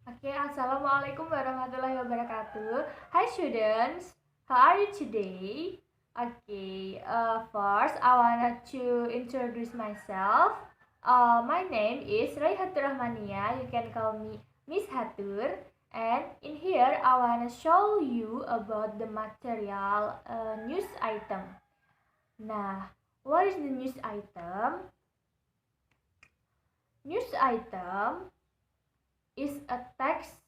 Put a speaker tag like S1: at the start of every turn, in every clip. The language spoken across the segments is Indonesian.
S1: Assalamualaikum warahmatullahi wabarakatuh. Hi students, how are you today? First I wanted to introduce myself. My name is Raihatur Rahmania. You can call me Miss Hatur. And in here I wanna show you about the material news item. Nah, what is the news item? News item is a text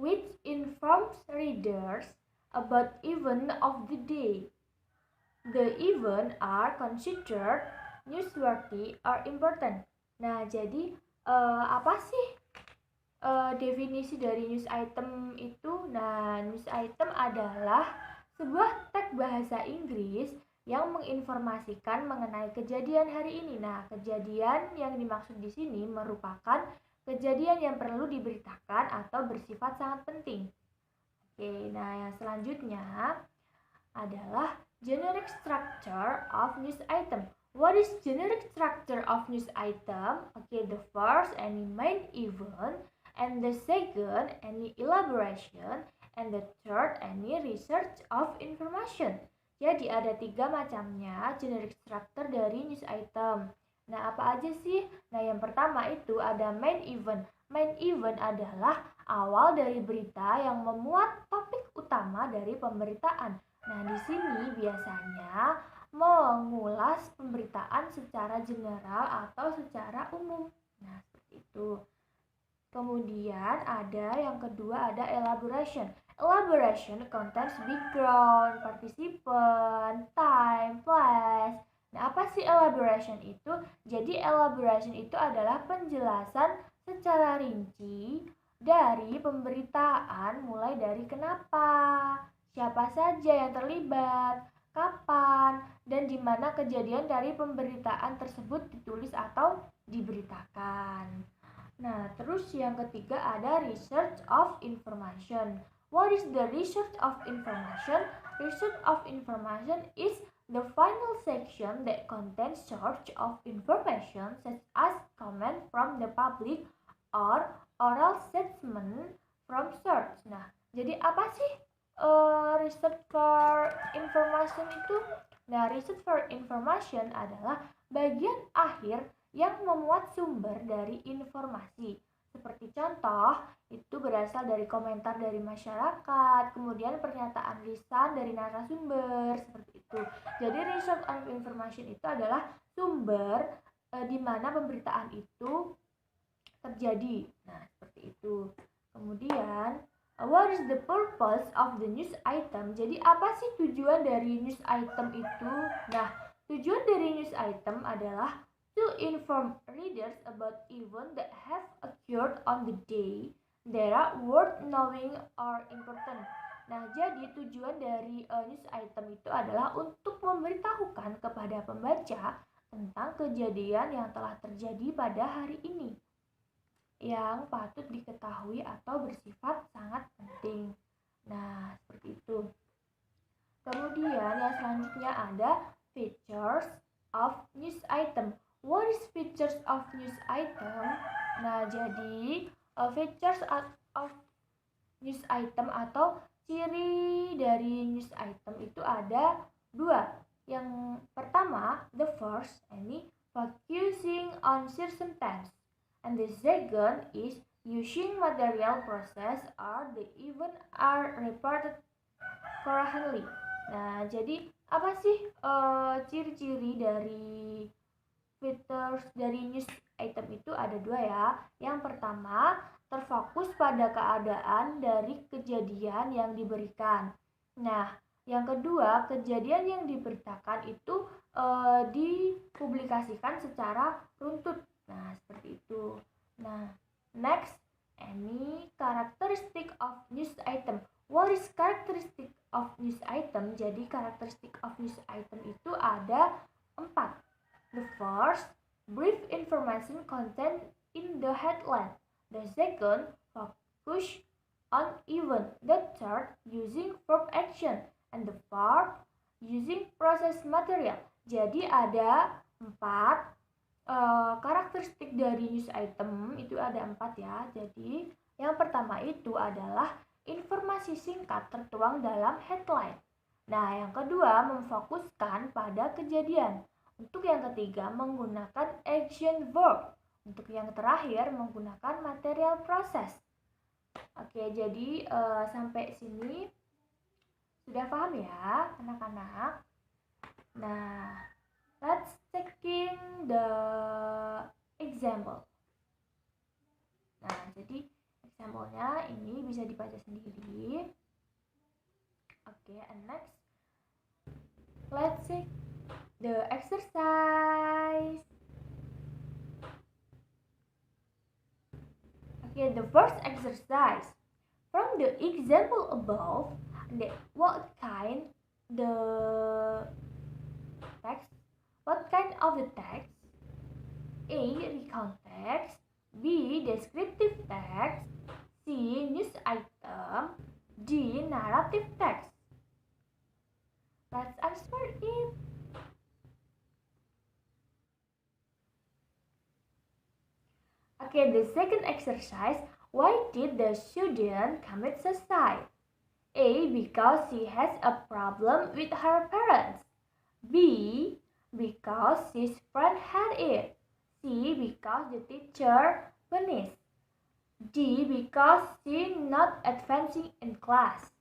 S1: which informs readers about event of the day. The event are considered newsworthy or important. Nah, jadi apa sih definisi dari news item itu? Nah, news item adalah sebuah tag bahasa Inggris yang menginformasikan mengenai kejadian hari ini. Nah, kejadian yang dimaksud di sini merupakan kejadian yang perlu diberitakan atau bersifat sangat penting. Nah yang selanjutnya adalah generic structure of news item. What is generic structure of news item? The first, any main event, and the second, any elaboration, and the third, any research of information. Jadi ada 3 macamnya generic structure dari news item. Nah, apa aja sih? Nah, yang pertama itu ada main event. Main event adalah awal dari berita yang memuat topik utama dari pemberitaan. Nah, di sini biasanya mengulas pemberitaan secara general atau secara umum. Nah, seperti itu. Kemudian ada yang kedua ada elaboration. Elaboration contains background, participant, time, place. Nah, apa sih elaboration itu? Jadi elaboration itu adalah penjelasan secara rinci dari pemberitaan mulai dari kenapa, siapa saja yang terlibat, kapan, dan di mana kejadian dari pemberitaan tersebut ditulis atau diberitakan. Nah, terus yang ketiga ada research of information. What is the research of information? Research of information is the final section that contains source of information such as comment from the public or oral statement from source. Nah, jadi apa sih research for information itu? Nah, research for information adalah bagian akhir yang memuat sumber dari informasi. Seperti contoh, itu berasal dari komentar dari masyarakat, kemudian pernyataan lisan dari narasumber, seperti itu. Jadi research on information itu adalah sumber di mana pemberitaan itu terjadi. Nah, seperti itu. Kemudian, what is the purpose of the news item? Jadi, apa sih tujuan dari news item itu? Nah, tujuan dari news item adalah to inform readers about events that have occurred on the day that are worth knowing or important. Nah, jadi tujuan dari news item itu adalah untuk memberitahukan kepada pembaca tentang kejadian yang telah terjadi pada hari ini yang patut diketahui atau bersifat sangat penting. Nah, seperti itu. Kemudian yang selanjutnya ada features of news item. What is features of news item? Nah, jadi features of news item atau ciri dari news item itu ada 2. Yang pertama, the first, ini focusing on circumstance. And the second is using material process or the event are reported currently. Nah, jadi apa sih ciri-ciri dari features dari news item itu ada 2 ya. Yang pertama, terfokus pada keadaan dari kejadian yang diberikan. Nah, yang kedua, kejadian yang diberitakan itu dipublikasikan secara runtut. Nah, seperti itu. Nah, next, any characteristic of news item. What is characteristic of news item? Jadi, characteristic of news item itu ada 4. The first, brief information content in the headline. The second, focus on event. The third, using verb action. And the fourth, using process material. Jadi ada 4 karakteristik dari news item, itu ada 4 ya. Jadi Yang pertama itu adalah informasi singkat tertuang dalam headline. Nah, yang kedua memfokuskan pada kejadian. Untuk yang ketiga menggunakan action verb. Untuk yang terakhir menggunakan material proses. Oke, jadi sampai sini sudah paham ya anak-anak? Nah, let's taking the example. Nah, jadi example-nya ini bisa dibaca sendiri. Oke, and next let's take the exercise. Okay, the first exercise. From the example above, what kind of the text? A. Recount text. B. Descriptive text. C. News item. D. Narrative text. Let's answer it. Okay, the second exercise. Why did the student commit suicide? A. Because she has a problem with her parents. B. Because his friend had it. C. Because the teacher punished. D. Because she not advancing in class.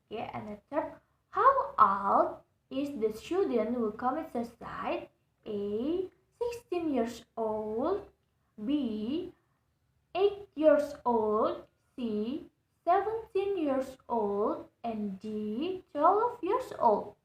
S1: Okay, and the third. How old is the student who commits suicide? A. 16 years old. B. 8 years old. C. 17 years old. And D. 12 years old.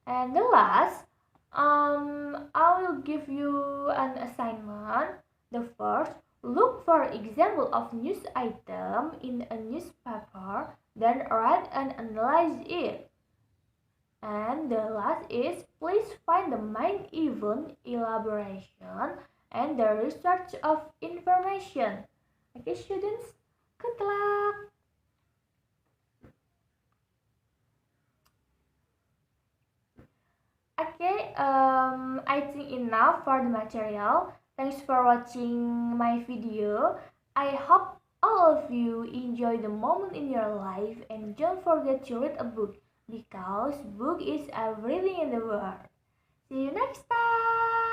S1: And the last, I will give you an assignment. The first, look for example of news item in a newspaper, then write and analyze it. And the last is, please find the main event, elaboration, and the research of information. Okay, students, good luck! Okay, I think enough for the material. Thanks for watching my video. I hope all of you enjoy the moment in your life and don't forget to read a book because book is everything in the world. See you next time!